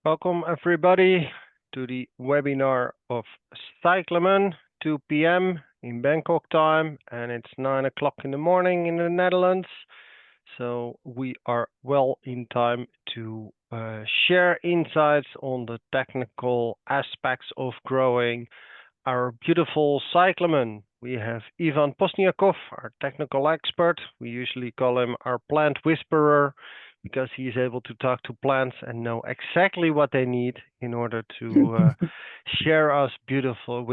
Welcome everybody to the webinar of Cyclamen, 2 p.m. in Bangkok time, and it's 9 o'clock in the morning in the Netherlands. So we are well in time to share insights on the technical aspects of growing our beautiful cyclamen. We have Ivan Pozdnyakov, our technical expert. We usually call him our plant whisperer because he is able to talk to plants and know exactly what they need in order to share us beautiful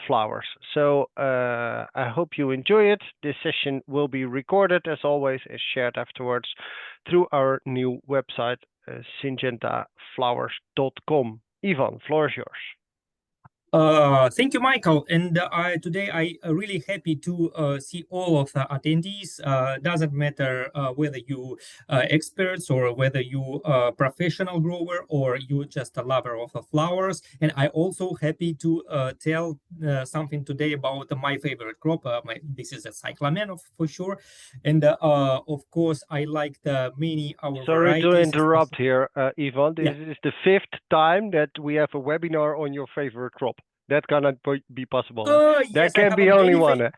flowers. So I hope you enjoy it. This session will be recorded, as always, is shared afterwards through our new website, syngentaflowers.com. Ivan, floor is yours. Thank you, Michael. And today I really happy to see all of the attendees. Doesn't matter whether you experts or whether you professional grower or you just a lover of the flowers. And I also happy to tell something today about my favorite crop. This is a cyclamen for sure. And of course, I like the many our Sorry varieties. to interrupt here, Ivan. This Yeah. is the 5th time that we have a webinar on your favorite crop. That cannot be possible. There Yes, I can have be only one.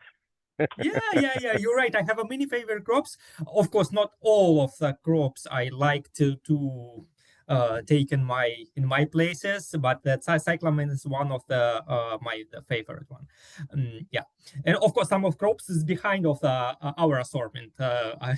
Yeah. You're right. I have a many favorite crops. Of course, not all of the crops I like to take in my places, but the cyclamen is one of the favorite one. Yeah, and of course, some of crops is behind of our assortment. I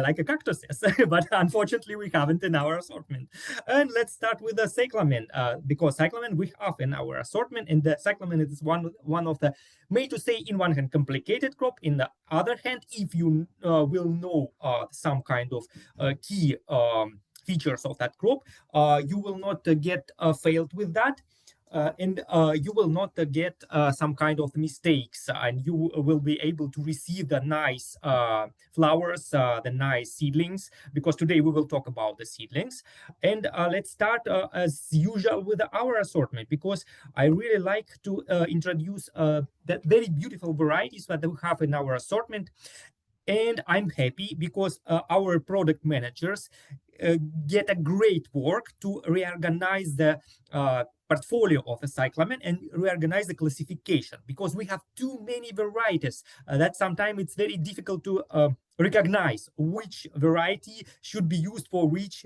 like cactuses, but unfortunately, we haven't in our assortment. And let's start with the cyclamen, because cyclamen we have in our assortment, and the cyclamen is one of the, may to say, in one hand complicated crop, in the other hand, if you will know some kind of key features of that crop, you will not get failed with that. And you will not get some kind of mistakes, and you will be able to receive the nice flowers, the nice seedlings, because today we will talk about the seedlings. And let's start as usual with our assortment, because I really like to introduce that very beautiful varieties that we have in our assortment. And I'm happy because our product managers get a great work to reorganize the portfolio of a cyclamen and reorganize the classification, because we have too many varieties that sometimes it's very difficult to recognize which variety should be used for which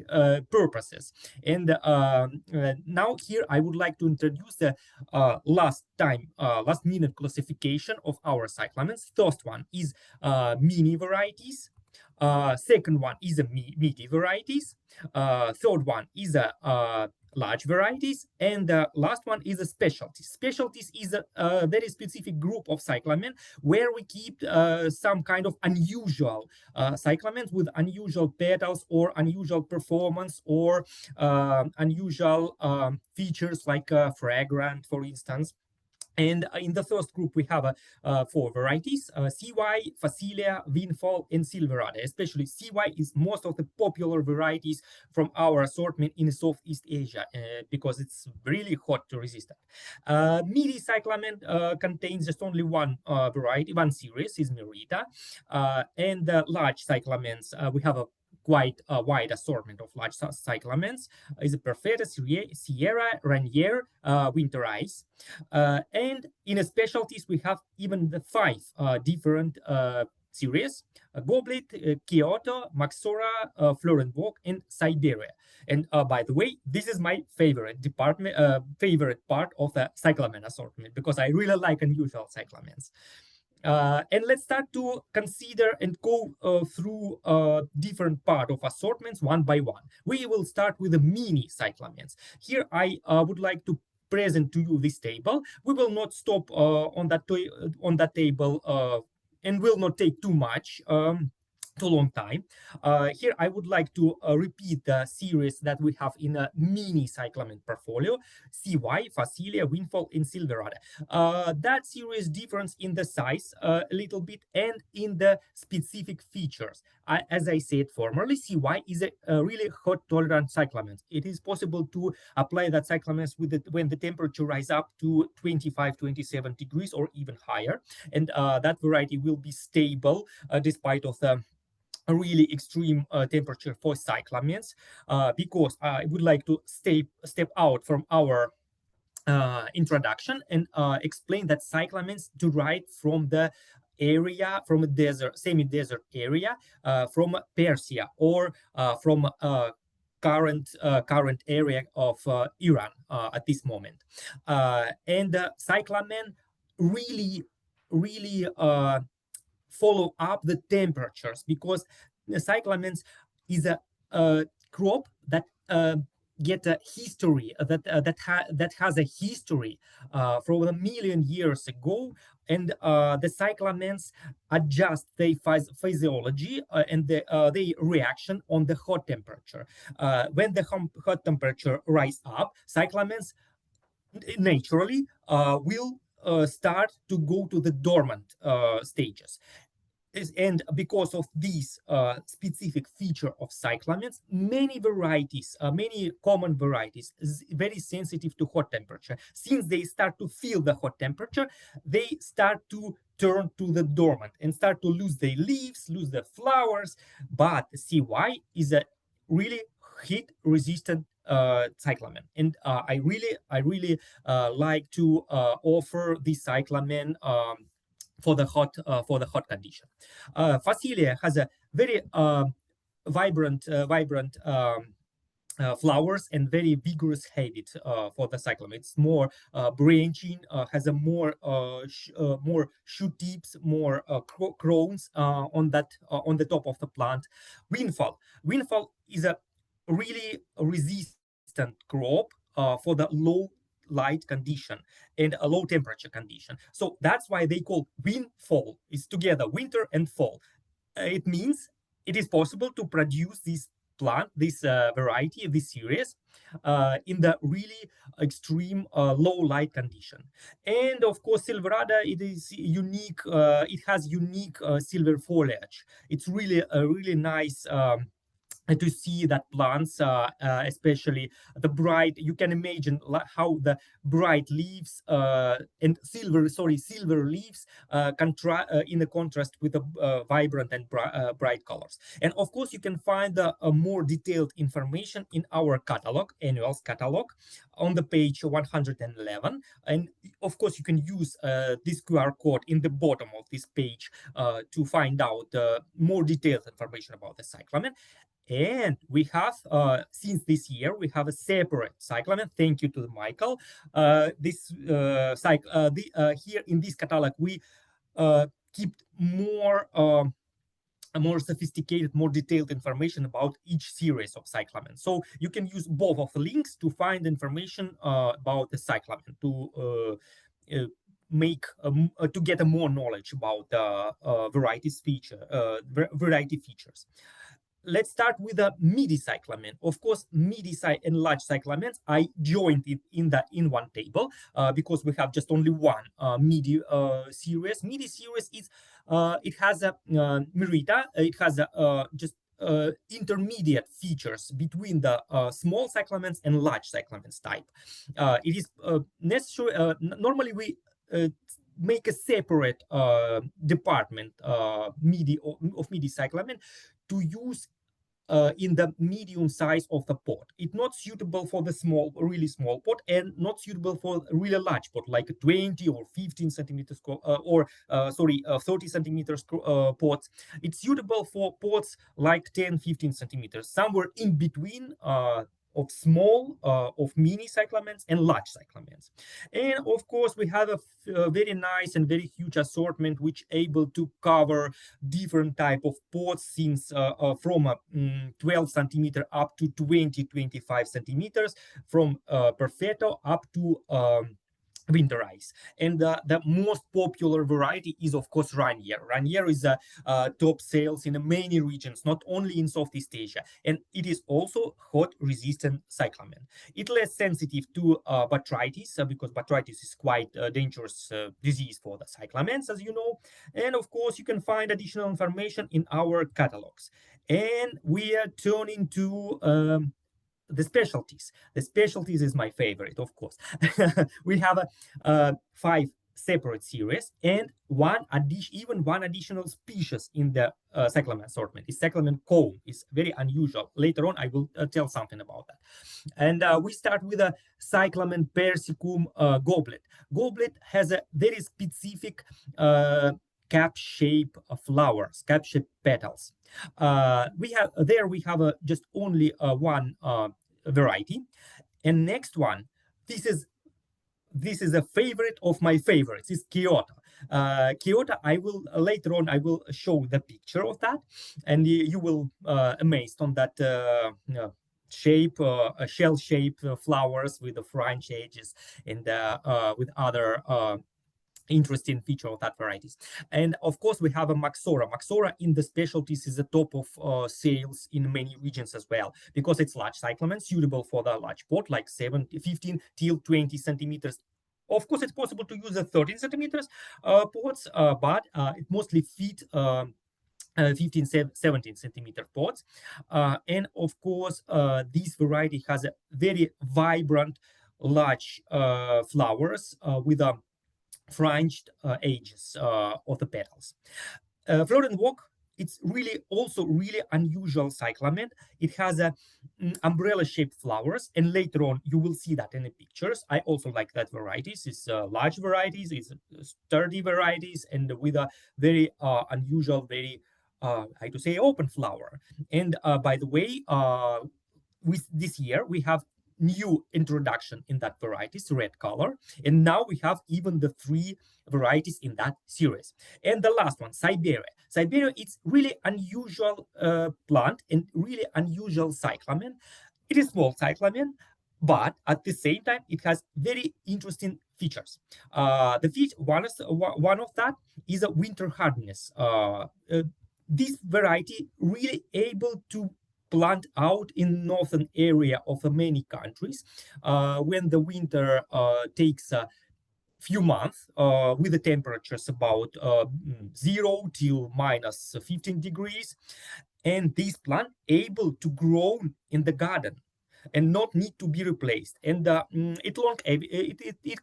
purposes. And now here I would like to introduce the last minute classification of our cyclamens. First one is mini varieties. Second one is a meaty varieties. Third one is a large varieties, and the last one is a specialties. Specialties is a very specific group of cyclamen where we keep some kind of unusual cyclamens with unusual petals or unusual performance or unusual features like fragrant, for instance. And in the first group, we have 4 varieties, CY, Facilia, Windfall, and Silverado. Especially CY is most of the popular varieties from our assortment in Southeast Asia, because it's really hot to resist that. Midi cyclamen contains just only one variety, one series, is Merita. And large cyclamens, we have a quite a wide assortment of large cyclamens. Is Perfetta, Sierra, Rainier, Winter Ice. And in specialties, we have even the 5 different series: Goblet, Kyoto, Maxora, Florenborg, and Siberia. And by the way, this is my favorite favorite part of the cyclamen assortment, because I really like unusual cyclamens. And let's start to consider and go through different part of assortments one by one. We will start with the mini cyclamens. Here I would like to present to you this table. We will not stop on that table and will not take too much. Too long time. Here I would like to repeat the series that we have in a mini cyclamen portfolio: CY, Facilia, Windfall, and Silverado. That series differs in the size a little bit and in the specific features. As I said formerly, CY is a really hot tolerant cyclamen. It is possible to apply that cyclamen when the temperature rise up to 25, 27 degrees or even higher. And that variety will be stable despite of the a really extreme temperature for cyclamens, because I would like to step out from our introduction and explain that cyclamens derive from the area, from a desert, semi-desert area, from Persia, or from current area of Iran at this moment. And cyclamen really, really follow up the temperatures, because the cyclamens is a crop that get a history that has a history from a million years ago, and the cyclamens adjust their physiology and their reaction on the hot temperature. When the hot temperature rise up, cyclamens naturally will start to go to the dormant stages. And because of this specific feature of cyclamens, many varieties, many common varieties, is very sensitive to hot temperature. Since they start to feel the hot temperature, they start to turn to the dormant and start to lose their leaves, lose their flowers. But CY is a really heat-resistant cyclamen, and I really like to offer this cyclamen for the hot condition. Phacelia has a very vibrant flowers and very vigorous habit for the cyclamen. It's more branching, has a more shoot tips, more crones on the top of the plant. Windfall is a really resistant crop for the low light condition and a low temperature condition. So that's why they call windfall. It's together winter and fall. It means it is possible to produce this plant, this variety, this series, in the really extreme low light condition. And of course, Silverada, it is unique. It has unique silver foliage. It's really a really nice. To see that plants, especially the bright, you can imagine how the bright leaves and silver leaves in the contrast with the vibrant and bright colors. And of course, you can find more detailed information in our catalog, annuals catalog, on the page 111. And of course, you can use this QR code in the bottom of this page to find out more detailed information about the cyclamen. And we have, since this year, we have a separate cyclamen. Thank you to Michael. Here in this catalog, we keep more sophisticated, more detailed information about each series of cyclamen. So you can use both of the links to find information about the cyclamen, to get a more knowledge about the variety features. Let's start with the midi cyclamen. Of course, midi and large cyclamens, I joined it in one table because we have just only one midi series. Midi series is it has a Merita. It has a just intermediate features between the small cyclamens and large cyclamens type. It is necessary. Normally, we make a separate department of midi cyclamen to use in the medium size of the pot. It's not suitable for the really small pot, and not suitable for a really large pot, like 20 or 15 centimeters or 30 centimeters pots. It's suitable for pots like 10, 15 centimeters, somewhere in between of small, of mini cyclamens and large cyclamens. And of course, we have a very nice and very huge assortment, which able to cover different type of pots, since from 12 centimeter up to 25 centimeters, from perfetto up to winter ice. And the most popular variety is, of course, Rainier. Rainier is a top sales in many regions, not only in Southeast Asia, and it is also hot resistant cyclamen. It's less sensitive to botrytis, because botrytis is quite a dangerous disease for the cyclamens, as you know. And of course, you can find additional information in our catalogs. And we are turning to the specialties. The specialties is my favorite, of course. We have 5 separate series, and even one additional species in the cyclamen assortment is cyclamen cone. It's very unusual. Later on, I will tell something about that. And we start with a cyclamen persicum goblet. Goblet has a very specific cap shape of flowers, cap shape petals. We have just only one variety. And next one, this is a favorite of my favorites. Is Kyoto. Kyoto. I will later on. I will show the picture of that, and you will amazed on that shape, shell shape flowers with the fringe edges and with other interesting feature of that varieties. And of course we have a Maxora. Maxora in the specialties is the top of sales in many regions as well, because it's large cyclamen, suitable for the large pot, like 15 till 20 centimeters. Of course it's possible to use a 13 centimeters pots, but it mostly fit 15 17 centimeter pots. And of course this variety has a very vibrant large flowers with a fringed edges of the petals. Flower and Walk, it's really unusual cyclamen. It has a umbrella-shaped flowers, and later on you will see that in the pictures. I also like that varieties. It's large varieties, it's sturdy varieties, and with a very unusual, very how to say, open flower. And by the way, with this year we have new introduction in that varieties, red color, and now we have even the 3 varieties in that series. And the last one, Siberia. Siberia, it's really unusual plant and really unusual cyclamen. It is small cyclamen, but at the same time it has very interesting features. One of that is a winter hardness. This variety really able to plant out in northern area of many countries when the winter takes a few months with the temperatures about 0 till minus 15 degrees, and this plant able to grow in the garden and not need to be replaced. And it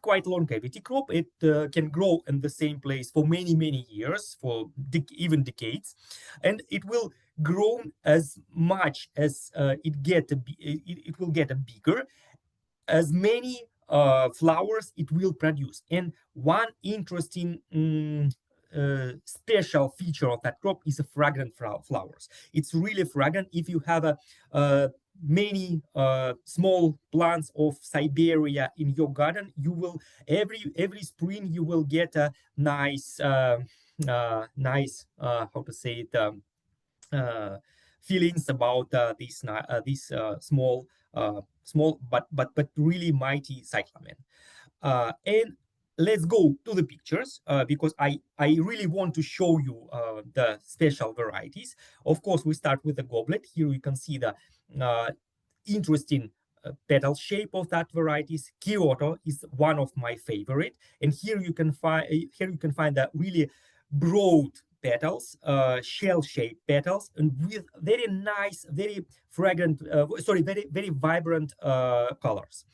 quite longevity crop. It can grow in the same place for many years, for even decades, and it will grow as much as it will get bigger, as many flowers it will produce. And one interesting special feature of that crop is a fragrant flowers. It's really fragrant. If you have many small plants of Siberia in your garden, you will every spring you will get a nice nice how to say it feelings about these small but really mighty cyclamen. And let's go to the pictures because I really want to show you the special varieties. Of course, we start with the goblet. Here you can see the interesting petal shape of that varieties. Kyoto is one of my favorite, and here you can find the really broad petals, shell-shaped petals, and with very nice, very fragrant, very vibrant colors.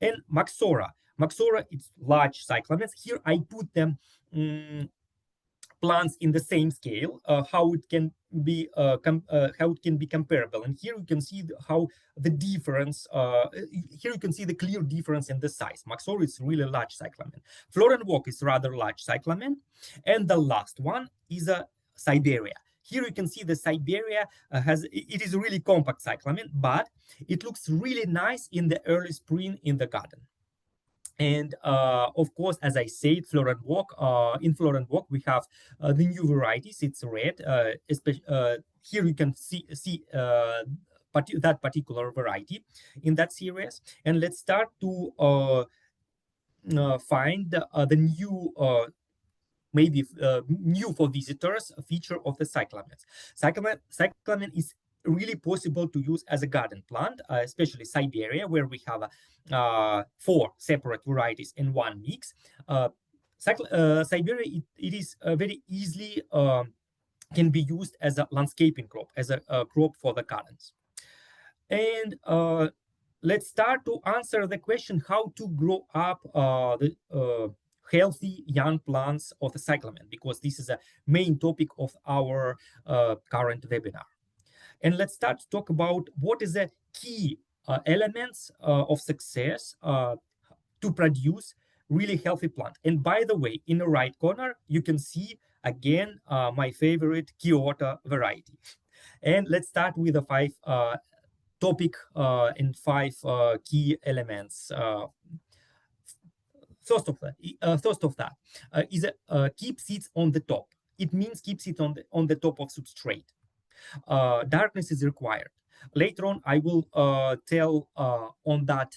And Maxora, it's large cyclamens. Here I put them plants in the same scale, how it can be comparable. And here you can see how the difference. Here you can see the clear difference in the size. Maxora is really large cyclamen. Flora and Walk is rather large cyclamen, and the last one is a Siberia. Here you can see the Siberia it is a really compact cyclamen, but it looks really nice in the early spring in the garden. And of course, as I said, Flora and Walk. In Flora and Walk, we have the new varieties. It's red. Here you can see that particular variety in that series. And let's start to find the new. Maybe new for visitors feature of the cyclamens. Cyclamen is really possible to use as a garden plant, especially Siberia, where we have 4 separate varieties in one mix. Siberia, it is very easily can be used as a landscaping crop, as a crop for the gardens. And let's start to answer the question how to grow up healthy young plants of the cyclamen, because this is a main topic of our current webinar. And let's start to talk about what is the key elements of success to produce really healthy plant. And by the way, in the right corner, you can see again my favorite Kyoto variety. And let's start with the five topic and five key elements. First of that is keep seeds on the top. It means keep seeds on the top of substrate. Darkness is required. Later on, I will tell on that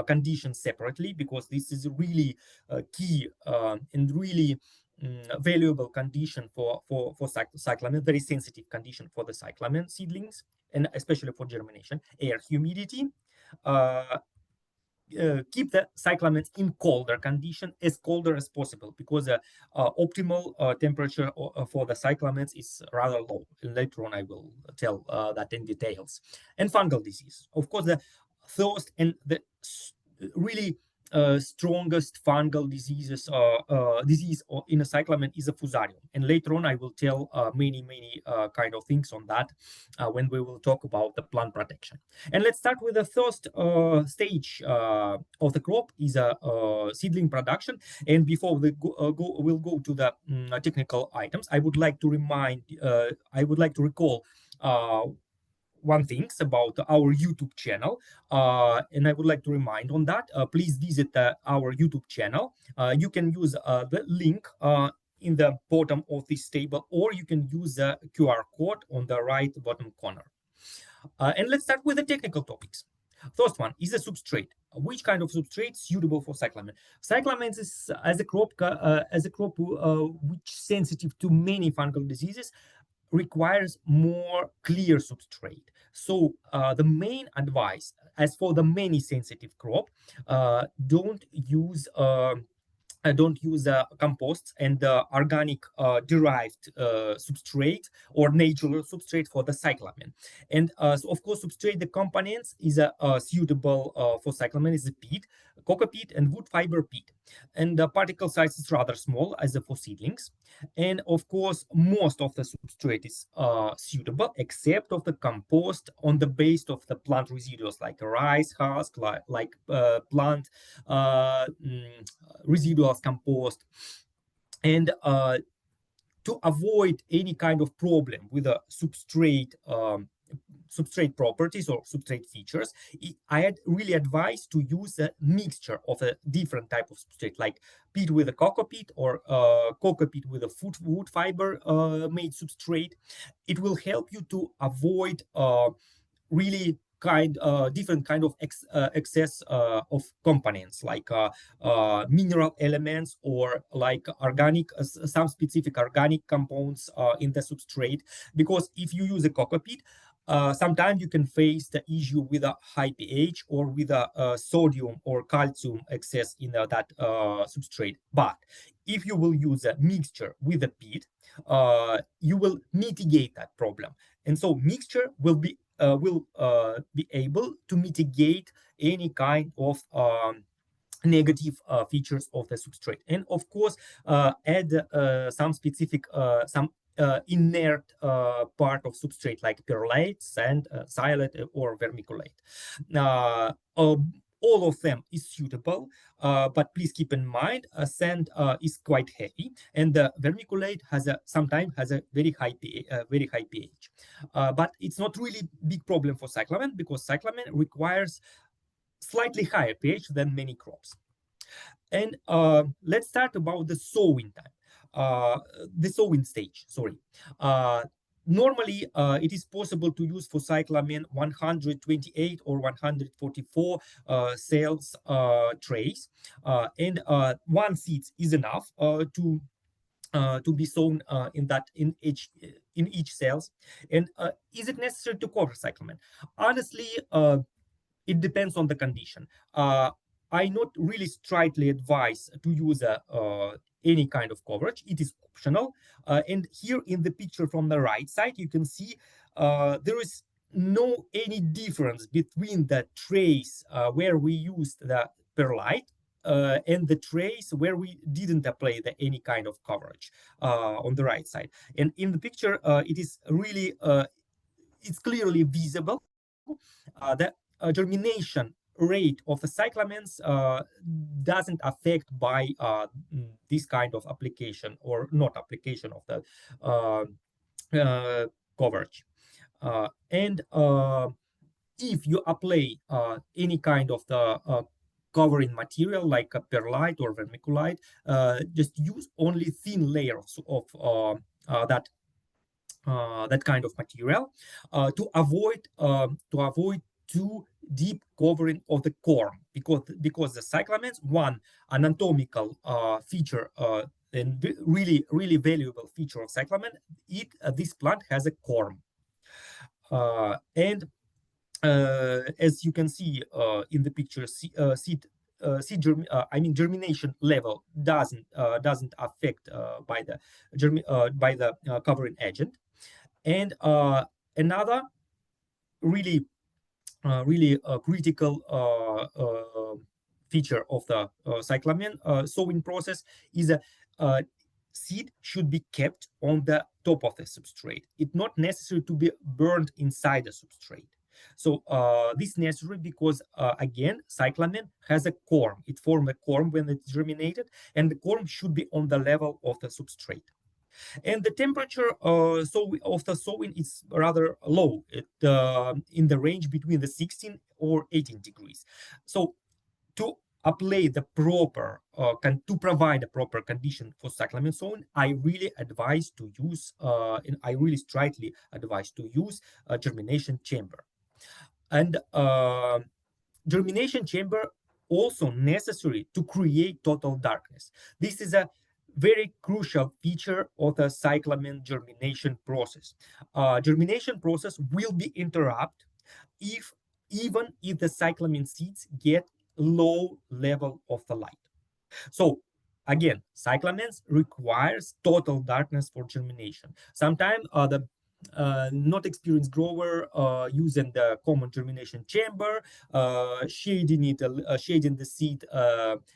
condition separately, because this is really key and really valuable condition for cyclamen, very sensitive condition for the cyclamen seedlings, and especially for germination. Air humidity. Keep the cyclamen in colder condition, as colder as possible, because optimal temperature for the cyclamen is rather low. Later on, I will tell that in details. And fungal disease. Of course, the first and the really strongest fungal disease in a cyclamen is a fusarium. And later on, I will tell many kind of things on that when we will talk about the plant protection. And let's start with the first stage of the crop is a seedling production. And before we'll go to the technical items, I would like to recall one things about our YouTube channel, and I would like to remind on that. Please visit our YouTube channel. You can use the link in the bottom of this table, or you can use the QR code on the right bottom corner. And let's start with the technical topics. First one is the substrate. Which kind of substrate suitable for cyclamen? Cyclamen is as a crop which sensitive to many fungal diseases, requires more clear substrate. So the main advice, as for the many sensitive crop, don't use composts and organic derived substrate or natural substrate for the cyclamen. And so of course, substrate the components is suitable for cyclamen is a peat, coco peat, and wood fiber peat. And the particle size is rather small as for seedlings. And of course, most of the substrate is suitable, except of the compost on the base of the plant residuals, like rice husk, like plant residuals compost. And to avoid any kind of problem with the substrate properties or substrate features, I had really advised to use a mixture of a different type of substrate, like peat with a coco peat or coco peat with a wood fiber made substrate. It will help you to avoid really different kind of excess of components, like mineral elements or like organic, some specific organic compounds in the substrate. Because if you use a coco peat, sometimes you can face the issue with a high pH or with a sodium or calcium excess in that substrate. But if you will use a mixture with a peat, you will mitigate that problem. And so mixture will be able to mitigate any kind of negative features of the substrate. And of course, add some specific inert part of substrate, like perlite, sand, silate, or vermiculite. All of them is suitable, but please keep in mind sand is quite heavy, and the vermiculite sometimes has a very high pH. But it's not really big problem for cyclamen, because cyclamen requires slightly higher pH than many crops. And let's start about the sowing time, the sowing stage. Sorry. Normally, it is possible to use for cyclamen 128 or 144 cells trays, and one seed is enough to be sown in each cells. And is it necessary to cover cyclamen? Honestly, it depends on the condition. I not really strictly advise to use any kind of coverage. It is optional. And here in the picture from the right side, you can see there is any difference between the trays where we used the perlite and the trays where we didn't apply any kind of coverage on the right side. And in the picture, it is really it's clearly visible that germination rate of the cyclamens doesn't affect by this kind of application or not application of the uh, coverage. And if you apply any kind of the covering material like a perlite or vermiculite, just use only thin layers of that kind of material to avoid too deep covering of the corm, because the cyclamens, one anatomical feature and really valuable feature of cyclamen, this plant has a corm, and as you can see in the picture, germination level doesn't affect by the covering agent. And another really critical feature of the cyclamen sowing process is a seed should be kept on the top of the substrate. It's not necessary to be burned inside the substrate. So this is necessary because, again, cyclamen has a corm. It forms a corm when it's germinated, and the corm should be on the level of the substrate. And the temperature of the sowing is rather low, in the range between the 16 or 18 degrees. So to apply the proper, to provide a proper condition for cyclamen sowing, I really advise to use, and I really strongly advise to use a germination chamber. And germination chamber also necessary to create total darkness. This is a very crucial feature of the cyclamen germination process. Germination process will be interrupted even if the cyclamen seeds get low level of the light. So again, cyclamens requires total darkness for germination. Sometimes the not experienced grower using the common germination chamber, shading the seed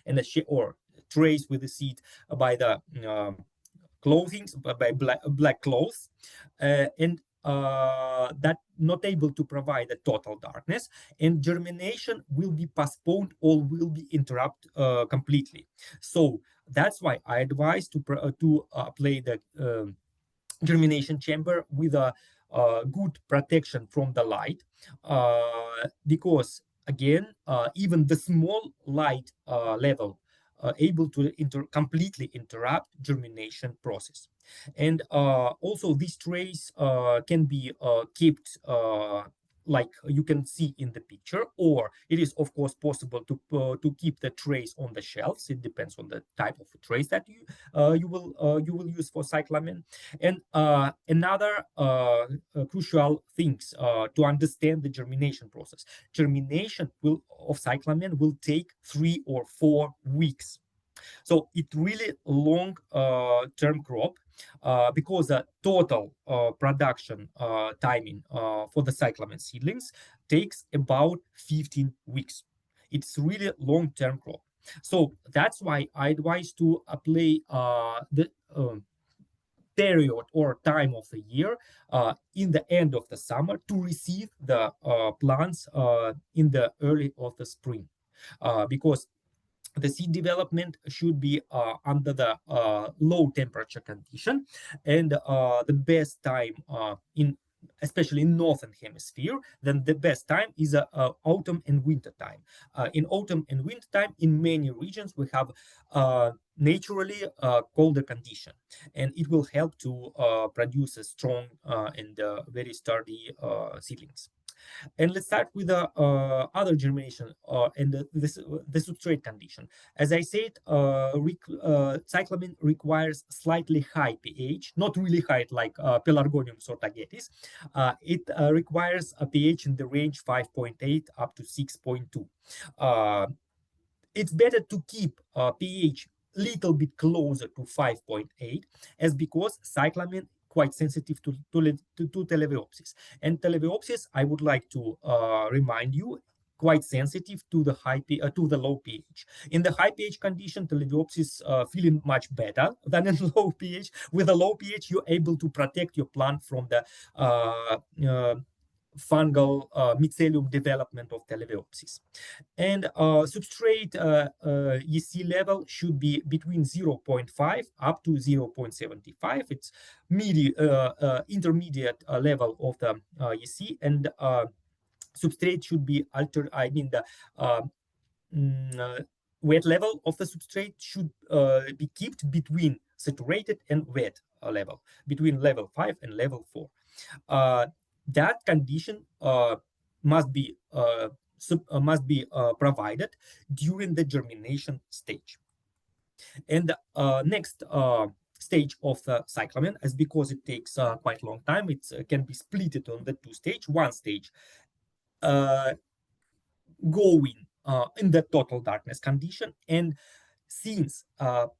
and or trays with the seed by the clothing, by black cloths, and that not able to provide a total darkness, and germination will be postponed or will be interrupted completely. So that's why I advise to apply the germination chamber with a good protection from the light, because again, even the small light level able to completely interrupt germination process. And also these trays can be kept like you can see in the picture, or it is of course possible to keep the trays on the shelves. It depends on the type of trays that you will use for cyclamen. And another crucial things to understand the germination process. Germination of cyclamen will take 3 or 4 weeks. So it really long term crop, because the total production timing for the cyclamen seedlings takes about 15 weeks. It's really long term crop. So that's why I advise to apply the period or time of the year in the end of the summer to receive the plants in the early of the spring, because the seed development should be under the low temperature condition, and the best time especially in northern hemisphere, then the best time is autumn and winter time. In autumn and winter time, in many regions we have naturally colder condition, and it will help to produce a strong and very sturdy seedlings. And let's start with the other germination and the substrate condition. As I said, cyclamen requires slightly high pH, not really high like Pelargonium or Tagetes. It requires a pH in the range 5.8 up to 6.2. It's better to keep pH little bit closer to 5.8, as because cyclamen quite sensitive to telebiopsis. And telebiopsis, I would like to remind you, quite sensitive to the to the low pH. In the high pH condition, the Telebiopsis feeling much better than in low pH. With a low pH, you're able to protect your plant from the fungal mycelium development of Telebiopsis. And substrate EC level should be between 0.5 up to 0.75. It's intermediate level of the EC, and substrate should be altered. I mean, the wet level of the substrate should be kept between saturated and wet level, between level 5 and level 4. That condition must be provided during the germination stage. And the next stage of the cyclamen, as because it takes quite a long time, it can be split on the two stage. One stage going in the total darkness condition, and since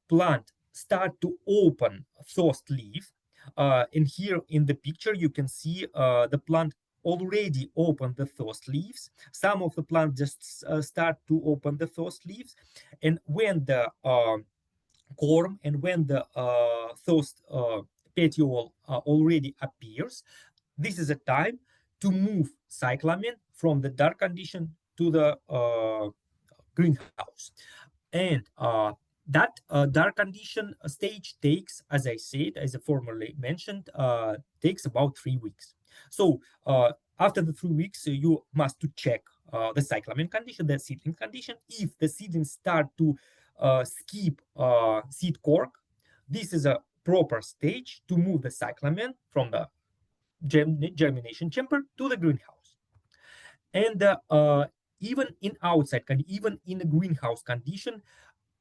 plant start to open first leaf, and here in the picture you can see the plant already opened the first leaves. Some of the plant just start to open the first leaves, and when the corm and when the first petiole already appears, this is a time to move cyclamen from the dark condition to the greenhouse. And that dark condition stage takes, as I said, as I formerly mentioned, takes about 3 weeks. So after the 3 weeks, you must to check the cyclamen condition, the seedling condition. If the seedlings start to skip seed cork, this is a proper stage to move the cyclamen from the germination chamber to the greenhouse. And even in outside, even in a greenhouse condition,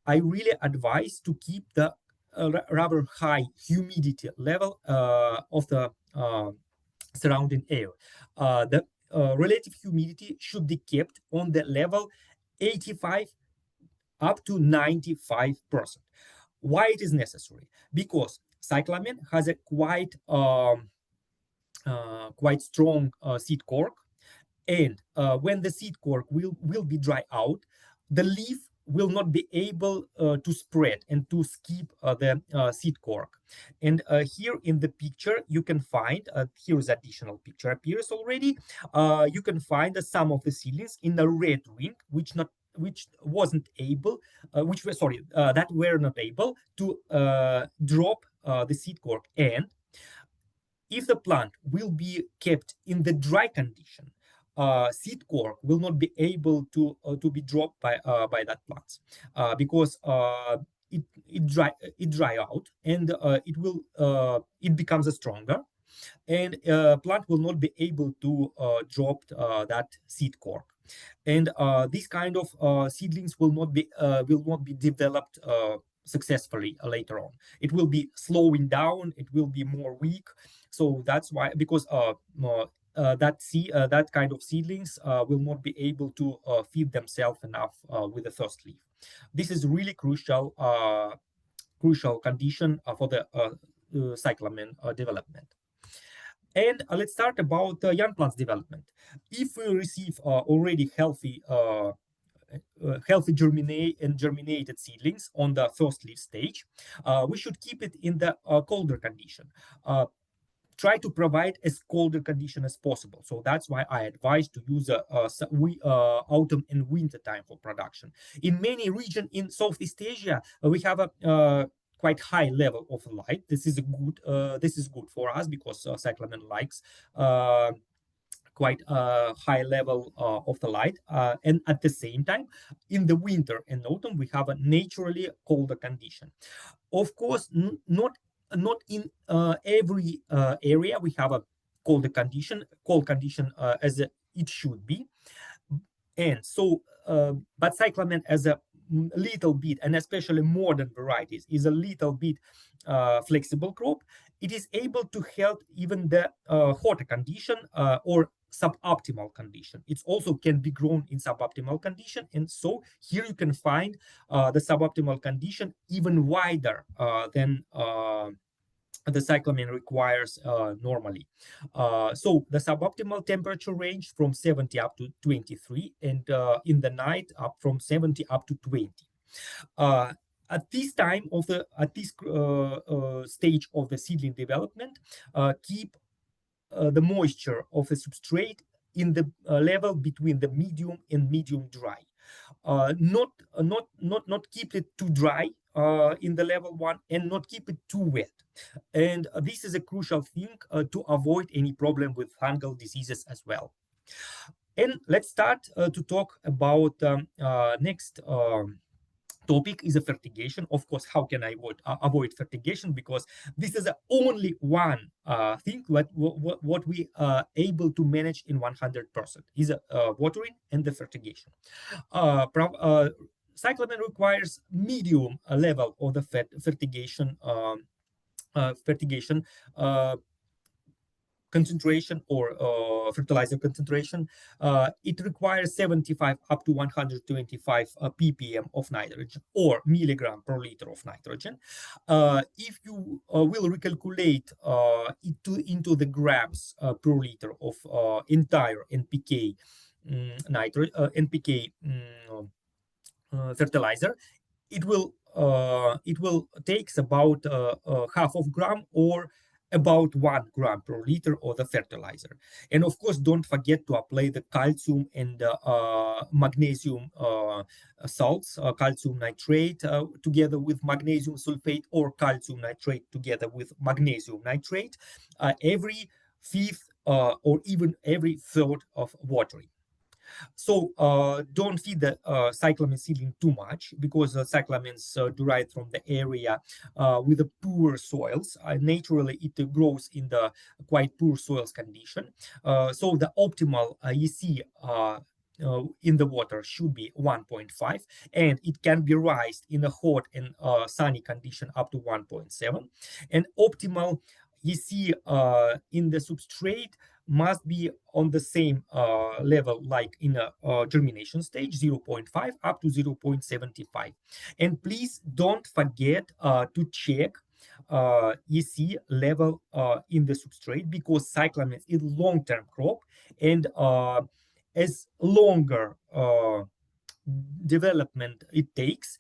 I really advise to keep the rather high humidity level of the surrounding air. The relative humidity should be kept on the level 85 up to 95%. Why it is necessary? Because cyclamen has a quite strong seed cork, and when the seed cork will be dry out, the leaf will not be able to spread and to skip the seed cork. And here in the picture you can find, here's additional picture appears already, you can find some of the seedlings in the red ring, which wasn't able, that were not able to drop the seed cork. And if the plant will be kept in the dry condition, seed cork will not be able to be dropped by that plant because it dry out, and it becomes stronger, and plant will not be able to drop that seed cork. And these kind of seedlings will not be developed successfully later on. It will be slowing down, it will be more weak. So that's why, because that kind of seedlings will not be able to feed themselves enough with the first leaf. This is really crucial condition for the cyclamen development. And let's start about young plants development. If we receive already healthy germinated seedlings on the first leaf stage, we should keep it in the colder condition. Try to provide as colder condition as possible. So that's why I advise to use autumn and winter time for production. In many regions in Southeast Asia, we have a quite high level of light. This is good for us because cyclamen likes quite a high level of the light, and at the same time, in the winter and autumn, we have a naturally colder condition. Of course, not in every area we have a cold condition as it should be. And so but cyclamen as a little bit, and especially modern varieties, is a little bit flexible crop. It is able to help even the hotter condition or suboptimal condition. It also can be grown in suboptimal condition, and so here you can find the suboptimal condition even wider than the cyclamen requires normally. So the suboptimal temperature range from 70 up to 23, and in the night up from 70 up to 20. At this time of the stage of the seedling development, keep the moisture of the substrate in the level between the medium and medium dry. Not keep it too dry in the level 1, and not keep it too wet. And this is a crucial thing to avoid any problem with fungal diseases as well. And let's start to talk about next topic is a fertigation. Of course, how can I avoid fertigation? Because this is the only one thing what we are able to manage in 100% is watering and the fertigation. Cyclamen requires medium level of the fertigation concentration or fertilizer concentration. It requires 75 up to 125 ppm of nitrogen or milligram per liter of nitrogen. If you will recalculate into the grams per liter of entire NPK fertilizer, it will takes about half of gram or about 1 gram per liter of the fertilizer. And of course, don't forget to apply the calcium and magnesium salts, calcium nitrate together with magnesium sulfate, or calcium nitrate together with magnesium nitrate every fifth or even every third of watering. So don't feed the cyclamen seedling too much, because cyclamens derived from the area with the poor soils. Naturally, it grows in the quite poor soils condition. So the optimal EC in the water should be 1.5, and it can be raised in a hot and sunny condition up to 1.7. And optimal EC in the substrate must be on the same level like in a germination stage, 0.5 up to 0.75. And please don't forget to check EC level in the substrate, because cyclamen is long-term crop, and as longer development it takes,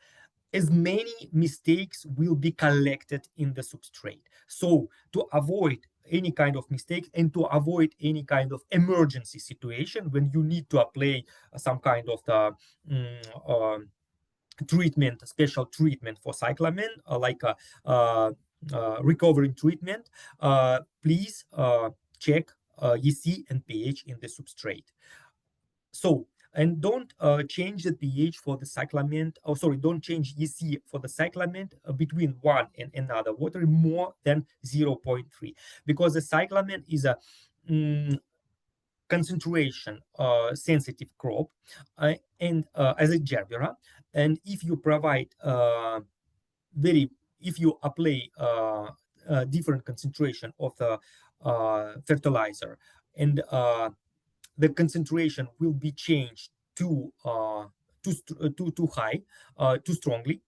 as many mistakes will be collected in the substrate. So to avoid any kind of mistake and to avoid any kind of emergency situation when you need to apply some kind of the treatment, special treatment for cyclamen, like a recovering treatment, please check EC and pH in the substrate. So, and don't change the pH for the cyclamen, don't change EC for the cyclamen between one and another water more than 0.3, because the cyclamen is a concentration sensitive crop and as a gerbera. And if you provide if you apply different concentration of the fertilizer, and the concentration will be changed too high, too strongly,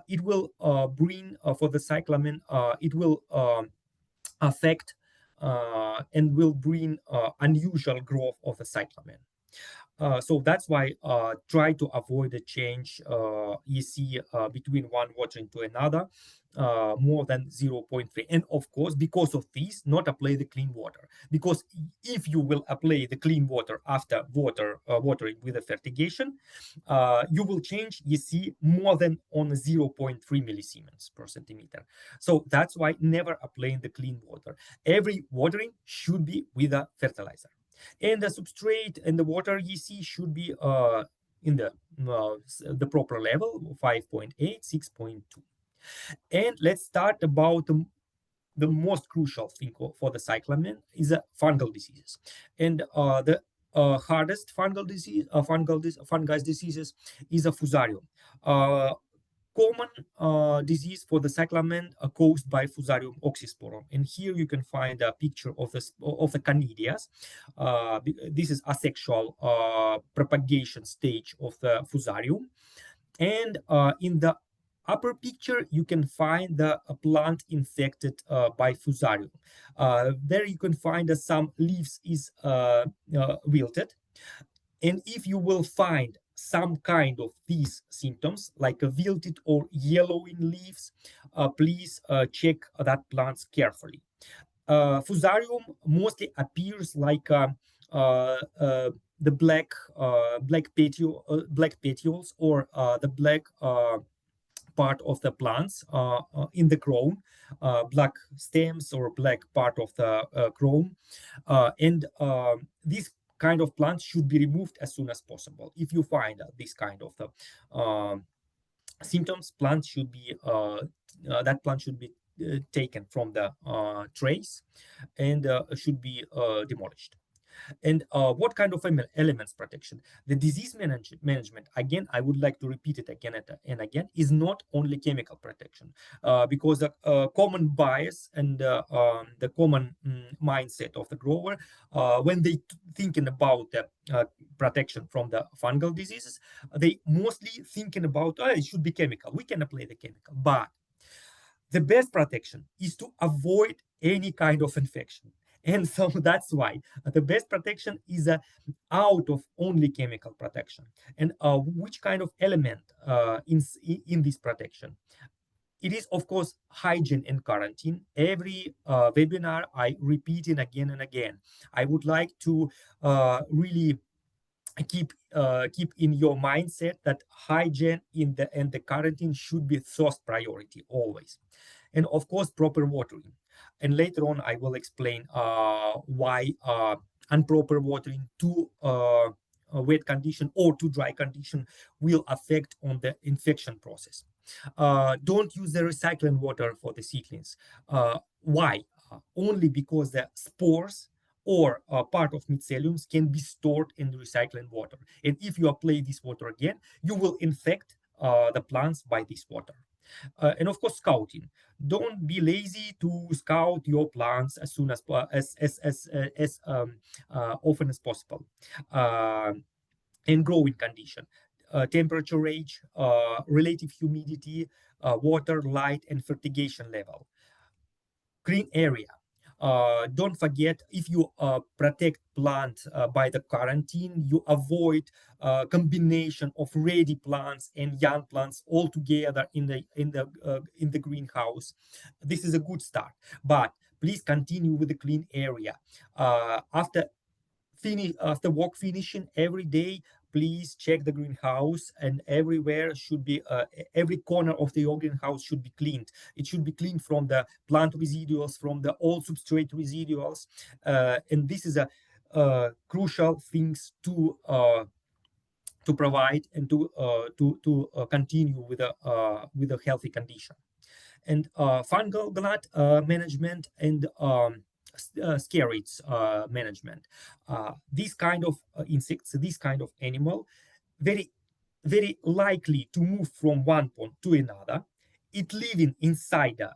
it will bring for the cyclamen, it will affect and will bring unusual growth of the cyclamen. So that's why try to avoid the change EC between one watering to another more than 0.3. And of course, because of this, not apply the clean water, because if you will apply the clean water after watering with the fertigation, you will change EC more than on 0.3 millisiemens per centimeter. So that's why never applying the clean water. Every watering should be with a fertilizer. And the substrate and the water EC should be in the proper level, 5.8, 6.2. And let's start about the most crucial thing for the cyclamen is fungal diseases. And the hardest fungal disease, fungus diseases is a fusarium. Common disease for the cyclamen caused by Fusarium oxysporum. And here you can find a picture of the canidias. This is asexual propagation stage of the Fusarium. And in the upper picture, you can find the plant infected by Fusarium. There you can find some leaves is wilted. And if you will find some kind of these symptoms, like a wilted or yellowing leaves, please check that plants carefully. Fusarium mostly appears like the black petioles or the black part of the plants in the crown, black stems or black part of the crown, and these kind of plants should be removed as soon as possible. If you find this kind of the symptoms, plants should be that plant should be taken from the trays and should be demolished. And what kind of elements protection? The disease management, again, I would like to repeat it again and again, is not only chemical protection, because the common bias and the common mindset of the grower, when they thinking about the protection from the fungal diseases, they mostly thinking about, oh, it should be chemical. We can apply the chemical, but the best protection is to avoid any kind of infection. And so that's why the best protection is out of only chemical protection. And which kind of element in this protection? It is, of course, hygiene and quarantine. Every webinar, I repeat it again and again. I would like to really keep in your mindset that hygiene and the quarantine should be first priority always. And of course, proper watering. And later on, I will explain why improper watering to a wet condition or to dry condition will affect on the infection process. Don't use the recycling water for the seedlings. Why? Only because the spores or part of myceliums can be stored in the recycling water. And if you apply this water again, you will infect the plants by this water. And of course, scouting. Don't be lazy to scout your plants as soon as often as possible. And growing condition, temperature range, relative humidity, water, light, and fertigation level. Green area. Don't forget, if you protect plant by the quarantine, you avoid combination of ready plants and young plants all together in the greenhouse. This is a good start, but please continue with the clean area. After work finishing every day, please check the greenhouse, and everywhere should be every corner of your greenhouse should be cleaned. It should be cleaned from the plant residuals, from the old substrate residuals, and this is a crucial things to provide and to continue with a healthy condition. And fungal glut management and scareds management. These kind of insects, this kind of animal, very likely to move from one pond to another. It living inside the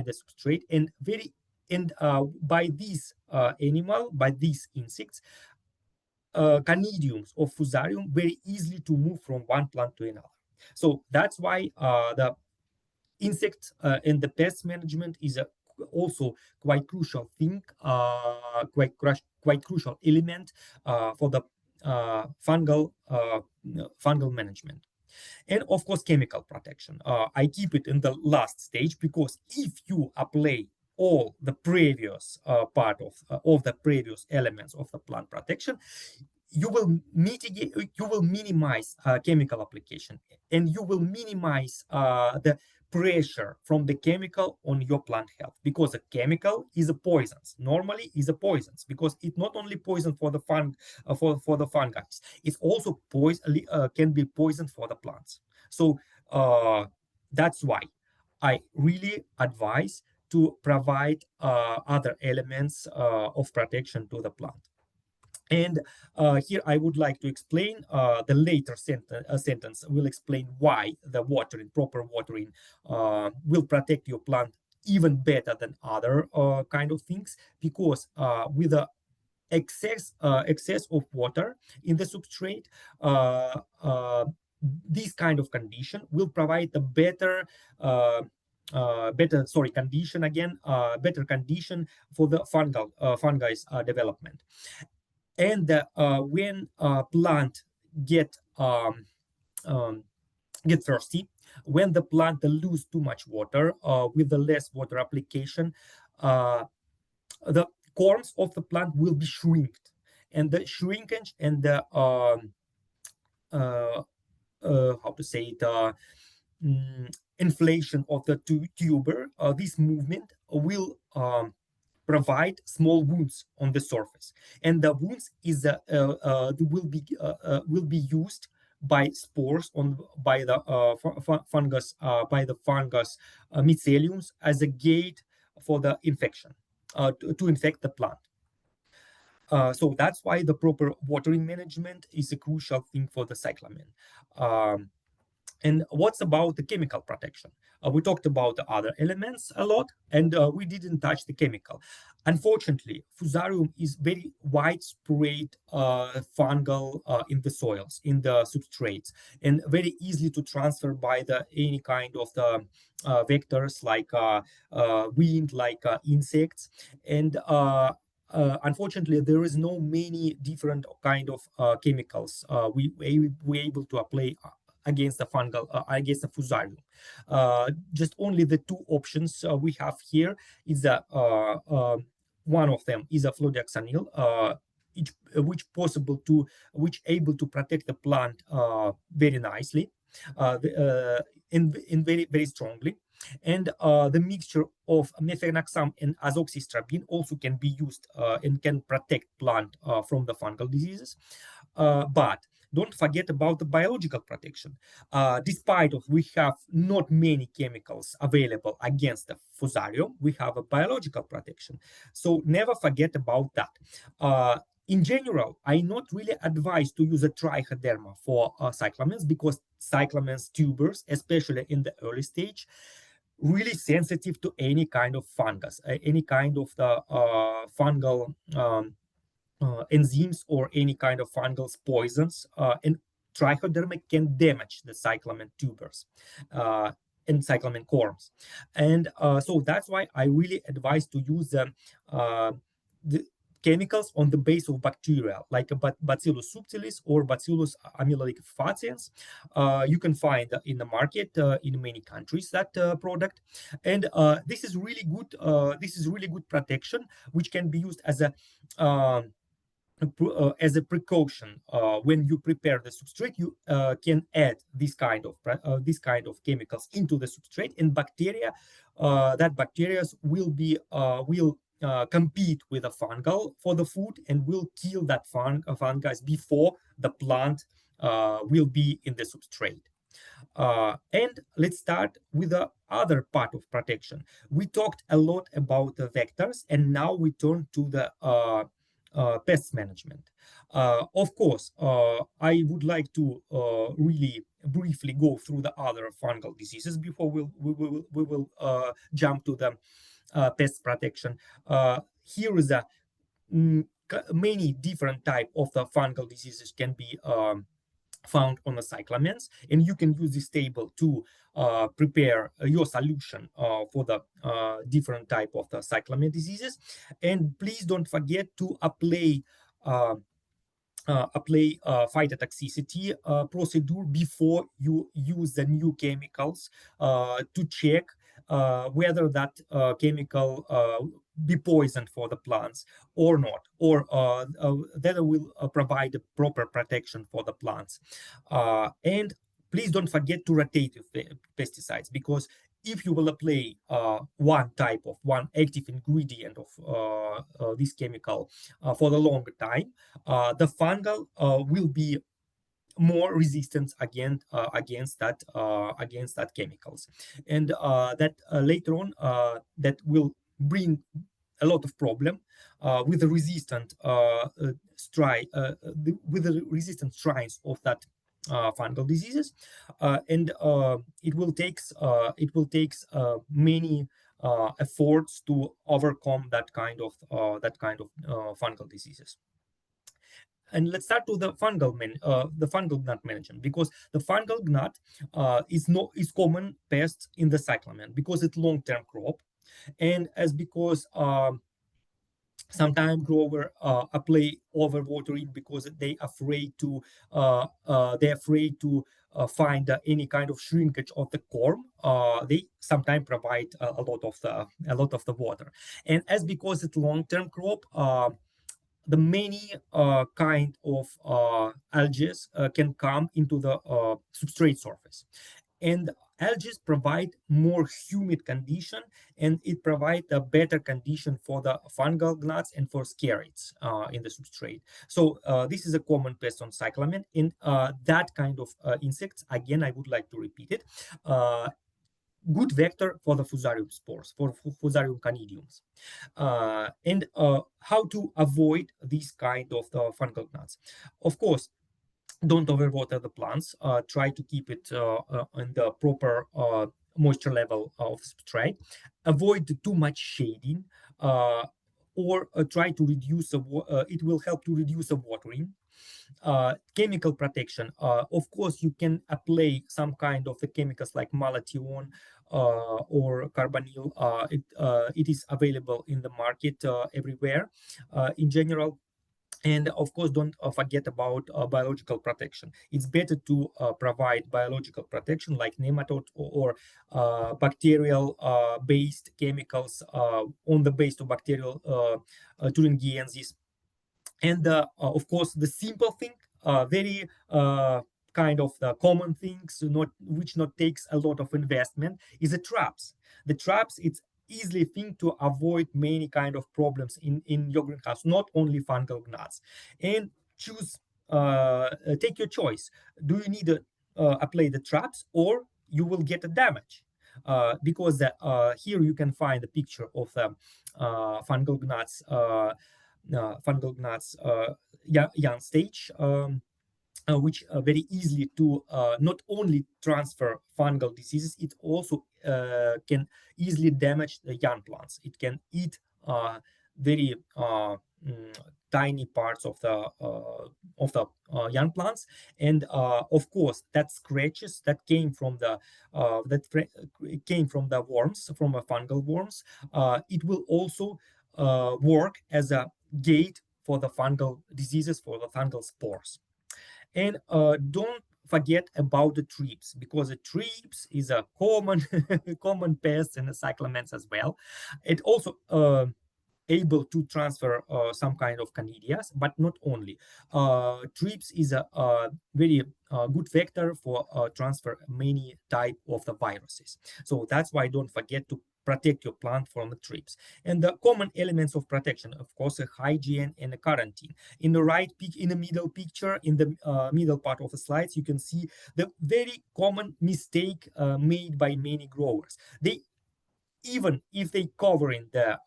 substrate, and by this animal, by these insects, canidiums of Fusarium very easily to move from one plant to another. So that's why the insect and the pest management is also quite crucial thing, quite crucial element for the fungal management. And of course, chemical protection. I keep it in the last stage because if you apply all the previous part of the previous elements of the plant protection, you will mitigate, you will minimize chemical application, and you will minimize the pressure from the chemical on your plant health, because a chemical is a poison. Normally is a poison because it's not only poison for the for the fungi, it's also poison can be poison for the plants. So that's why I really advise to provide other elements of protection to the plant. And here I would like to explain the later sentence will explain why the watering, proper watering, will protect your plant even better than other kind of things, because with the excess of water in the substrate, this kind of condition will provide a better better condition for the fungi's development. And when plant get get thirsty, when the plant lose too much water with the less water application, the corms of the plant will be shrinked, and the shrinkage and the how to say it, inflation of the tuber, this movement will provide small wounds on the surface, and the wounds will be used by spores by the fungus myceliums as a gate for the infection, to infect the plant. So that's why the proper watering management is a crucial thing for the cyclamen. And what's about the chemical protection? We talked about the other elements a lot, and we didn't touch the chemical. Unfortunately, fusarium is very widespread fungal in the soils, in the substrates, and very easily to transfer by the any kind of the vectors like wind, like insects, and unfortunately, there is no many different kind of chemicals we able to apply against the fungal, against the fusarium. Just only the two options we have here is one of them is a fluodeoxanil, which able to protect the plant very nicely, in very strongly. And the mixture of methanoxam and azoxystrobin also can be used and can protect plant from the fungal diseases. But don't forget about the biological protection. Despite of we have not many chemicals available against the fusarium, we have a biological protection. So never forget about that. In general, I not really advise to use a trichoderma for cyclamens, because cyclamens tubers, especially in the early stage, really sensitive to any kind of fungus, any kind of the fungal enzymes or any kind of fungal poisons, and trichoderma can damage the cyclamen tubers and cyclamen corms. And so that's why I really advise to use the chemicals on the base of bacteria, like Bacillus subtilis or Bacillus amyloidofaciens. You can find in the market in many countries that product, and this is really good. This is really good protection, which can be used as a precaution. When you prepare the substrate, you can add this kind of chemicals into the substrate, and bacteria will compete with the fungal for the food and will kill that fungus before the plant will be in the substrate. And let's start with the other part of protection. We talked a lot about the vectors, and now we turn to the pest management. Of course, I would like to really briefly go through the other fungal diseases before we will jump to the pest protection. Here is a many different type of the fungal diseases can be found on the cyclamens, and you can use this table to prepare your solution for the different type of the cyclamen diseases. And please don't forget to apply phytotoxicity procedure before you use the new chemicals, to check whether that chemical be poisoned for the plants or not, or that will provide a proper protection for the plants. And please don't forget to rotate the pesticides, because if you will apply one active ingredient of this chemical for the longer time, the fungal will be more resistant against that chemicals, and that later on that will bring a lot of problem with the resistant strains of that fungal diseases, and it will take many efforts to overcome that kind of fungal diseases. and let's start with the fungal gnat management, because the fungal gnat is common pest in the cyclamen because it's long-term crop, and as because sometimes grower apply overwatering because they're afraid to find any kind of shrinkage of the corm. They sometimes provide a lot of the water, and as because it's long-term crop, the many kind of algae can come into the substrate surface, and algae provide more humid condition, and it provide a better condition for the fungal gnats and for scarids in the substrate. So this is a common pest on cyclamen. In that kind of insects, again, I would like to repeat it, good vector for the fusarium spores, for fusarium canidiums. And how to avoid these kind of the fungal gnats? Of course, don't overwater the plants. Try to keep it in the proper moisture level of substrate. Avoid too much shading, or try to reduce it will help to reduce the watering. Chemical protection. Of course, you can apply some kind of the chemicals like malathion or carbonyl. It is available in the market everywhere in general. And of course, don't forget about biological protection. It's better to provide biological protection like nematode or bacterial based chemicals on the base of bacterial Thuringiensis. And of course, the simple thing, very kind of the common things, which not takes a lot of investment, is the traps. The traps, it's easily thing to avoid many kind of problems in your greenhouse, not only fungal gnats. And choose, take your choice. Do you need to apply the traps, or you will get a damage? Because here you can find a picture of the fungal gnats young stage, which very easily to not only transfer fungal diseases, it also can easily damage the young plants. It can eat very tiny parts of the young plants, and of course that scratches that came from the worms, from a fungal worms. It will also work as a gate for the fungal diseases, for the fungal spores. And don't forget about the thrips, because the thrips is a common common pest in the cyclamens as well. It also able to transfer some kind of candidias, but not only. Thrips is a very good vector for transfer many type of the viruses. So that's why don't forget to protect your plant from the thrips. And the common elements of protection, of course, a hygiene and a quarantine. In the in the middle picture, in the middle part of the slides, you can see the very common mistake made by many growers. They, even if they covering the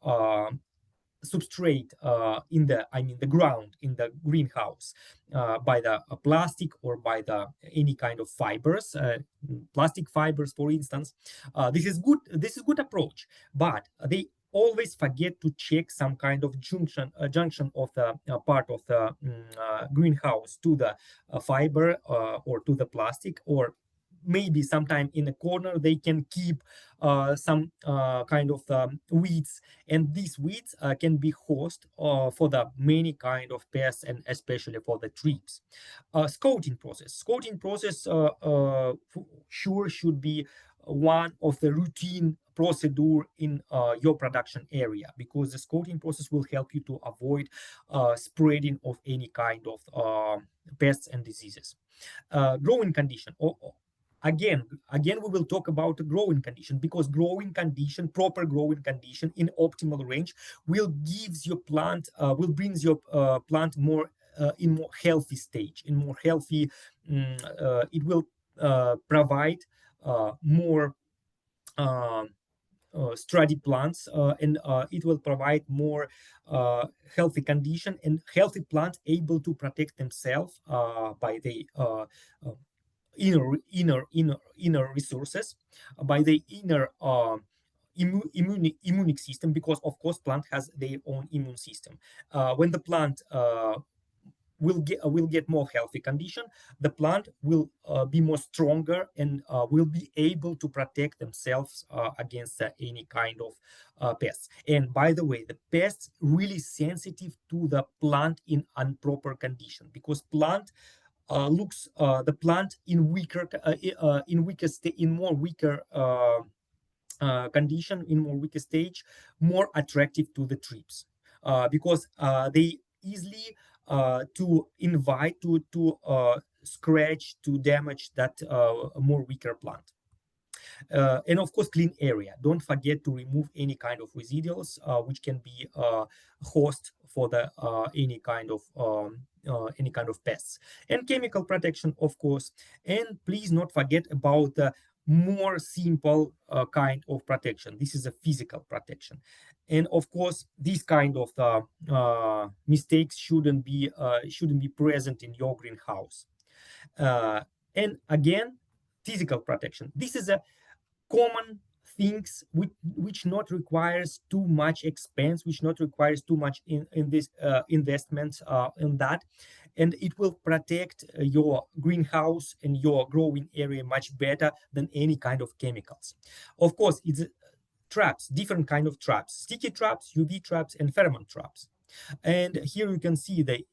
substrate the ground in the greenhouse by the plastic or by the any kind of fibers, plastic fibers, for instance. This is good approach, but they always forget to check some kind of junction of the part of the greenhouse to the fiber or to the plastic, or maybe sometime in a corner they can keep some kind of weeds, and these weeds can be host for the many kind of pests, and especially for the thrips. Scouting process sure should be one of the routine procedure in your production area, because the scouting process will help you to avoid spreading of any kind of pests and diseases. Growing condition. Again, we will talk about the growing condition, because proper growing condition in optimal range will gives your plant, will brings your plant more in more healthy stage, in more healthy. It will provide more sturdy plants, and it will provide more healthy condition, and healthy plants able to protect themselves by the inner resources, by the inner immune system, because of course plant has their own immune system. When the plant will get more healthy condition. The plant will be more stronger and will be able to protect themselves against any kind of pests. And by the way, the pests really sensitive to the plant in improper condition, because plant looks the plant in weaker in more weaker condition, in more weaker stage, more attractive to the trips, because they easily to invite to scratch, to damage that more weaker plant. And of course, clean area. Don't forget to remove any kind of residuals which can be host for the any kind of pests. And chemical protection, of course. And please not forget about the more simple kind of protection. This is a physical protection. And of course, these kind of mistakes shouldn't be present in your greenhouse. And again, physical protection. This is a common things which not requires too much expense, which not requires too much in this investments in that, and it will protect your greenhouse and your growing area much better than any kind of chemicals. Of course, it's traps, different kind of traps: sticky traps, UV traps, and pheromone traps. And here you can see the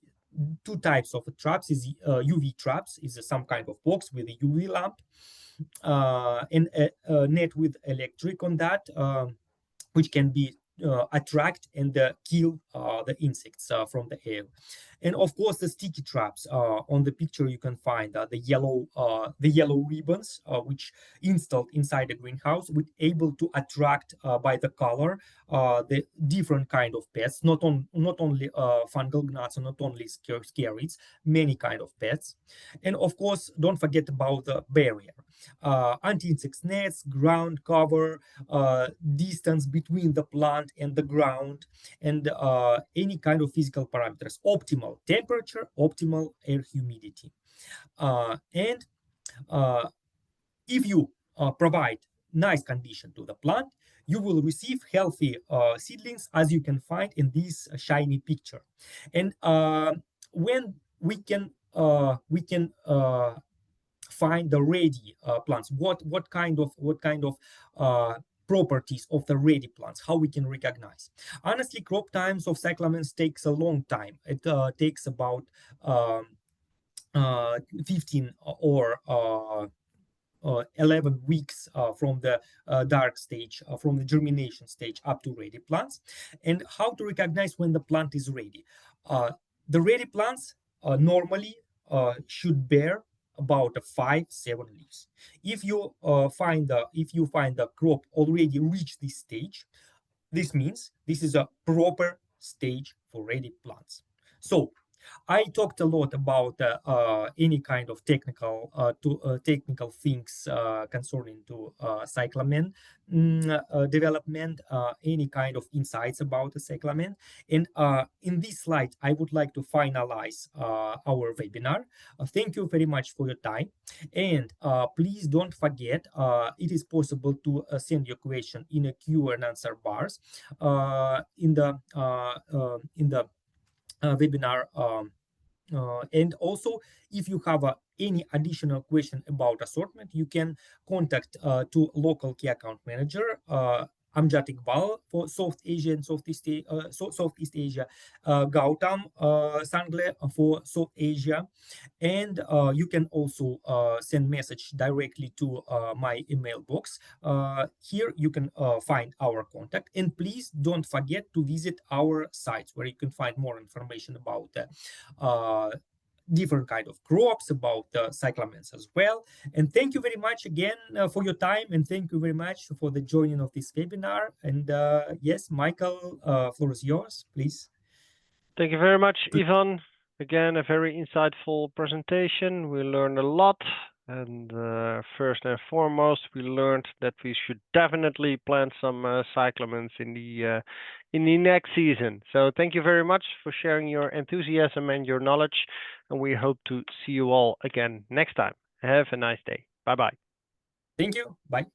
two types of traps. Is UV traps, is some kind of box with a UV lamp and a net with electric on that, which can be attract and kill the insects from the air. And of course, the sticky traps. On the picture, you can find the yellow ribbons which installed inside the greenhouse, with able to attract by the color the different kind of pests, not only fungal gnats, or not only scarabs, many kind of pests. And of course, don't forget about the barrier. Anti-insect nets, ground cover, distance between the plant and the ground, and any kind of physical parameters: optimal temperature, optimal air humidity. And if you provide nice condition to the plant, you will receive healthy seedlings, as you can find in this shiny picture. And when we can find the ready plants, what kind of properties of the ready plants, how we can recognize. Honestly, crop times of cyclamens takes a long time. It takes about 15 or 11 weeks from the dark stage, from the germination stage up to ready plants. And how to recognize when the plant is ready? The ready plants normally should bear about 5-7 leaves. If you find the crop already reached this stage, this means this is a proper stage for ready plants. So I talked a lot about any kind of technical things concerning to Cyclamen development, any kind of insights about the Cyclamen. And in this slide, I would like to finalize our webinar. Thank you very much for your time. And please don't forget, it is possible to send your question in a Q and answer bars in the webinar. And also, if you have any additional question about assortment, you can contact to local key account manager Amjad Iqbal for South Asia and Southeast Asia, Gautam Sangle for South Asia, and you can also send message directly to my email box. Here you can find our contact, and please don't forget to visit our sites where you can find more information about different kind of crops, about cyclamens as well. And thank you very much again for your time, and thank you very much for the joining of this webinar. And yes, Michael, floor is yours, please. Thank you very much, Ivan. Again, a very insightful presentation. We learned a lot, and first and foremost, we learned that we should definitely plant some cyclamens in the next season. So thank you very much for sharing your enthusiasm and your knowledge, and we hope to see you all again next time. Have a nice day. Bye-bye. Thank you. Bye.